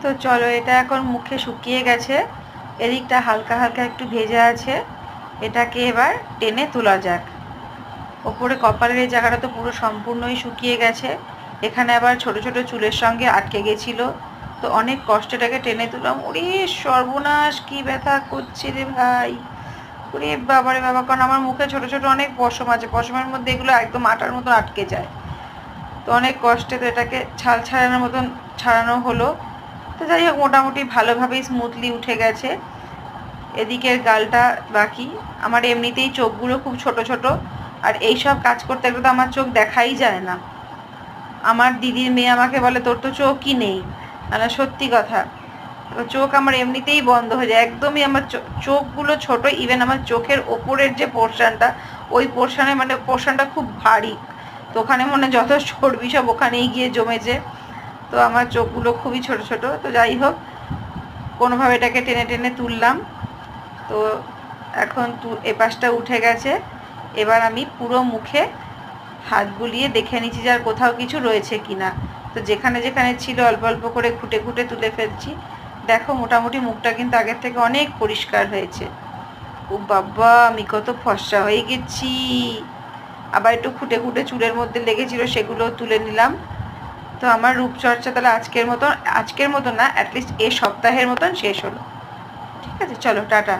তো চলো, এটা এখন মুখে শুকিয়ে গেছে, এদিকটা হালকা হালকা একটু ভেজে আছে, এটাকে এবার টেনে তোলা যাক। ওপরে কপালের এই জায়গাটা তো পুরো সম্পূর্ণই শুকিয়ে গেছে, এখানে আবার ছোট ছোট চুলের সঙ্গে আটকে গেছিল, তো অনেক কষ্টটাকে টেনে তুললাম। ওরে সর্বনাশ, কি ব্যথা করছে রে ভাই, ওরে বাবারে বাবা, কারণ আমার মুখে ছোট ছোট অনেক পশম আছে, পশমের মধ্যে এগুলো একদম আটার মতো আটকে যায়, তো অনেক কষ্টে তো এটাকে ছাল ছাড়ানোর মতন ছাড়ানো হলো। তো যাই হোক, মোটামুটি ভালোভাবেই স্মুথলি উঠে গেছে। এদিকের গালটা বাকি। আমার এমনিতেই চোখগুলো খুব ছোট ছোট, আর এই সব কাজ করতে গেলে তো আমার চোখ দেখাই যায় না। আমার দিদির মেয়ে আমাকে বলে তোর তো চোখই নেই, মানে সত্যি কথা। চোখ আমার এমনিতেই বন্ধ হয়ে যায়, একদমই আমার চোখগুলো ছোট। ইভেন আমার চোখের ওপরের যে পোর্শনটা, ওই পোর্শনে মানে পোর্শনটা খুব ভারী, তো ওখানে মনে যত চর্বি সব ওখানেই গিয়ে জমেছে, তো আমার চোখগুলো খুবই ছোট ছোট। তো যাই হোক, কোনোভাবে এটাকে টেনে টেনে তুললাম। তো এখন এপাশটা উঠে গেছে, এবার আমি পুরো মুখে হাত বুলিয়ে দেখে নিচ্ছি যে আর কোথাও কিছু রয়েছে কিনা। তো যেখানে যেখানে ছিল অল্প অল্প করে খুঁটে খুঁটে তুলে ফেলছি। দেখো, মোটামুটি মুখটা কিন্তু আগের থেকে অনেক পরিষ্কার হয়েছে। ও বাবা, আমি কত ফর্সা হয়ে গেছি। আবার একটু খুঁটে খুঁটে চুলের মধ্যে লেগেছিল, সেগুলো তুলে নিলাম। তো আমার রূপচর্চা তাহলে আজকের মতন না, অ্যাটলিস্ট এ সপ্তাহের মতন শেষ হলো। ঠিক আছে, চলো টাটা।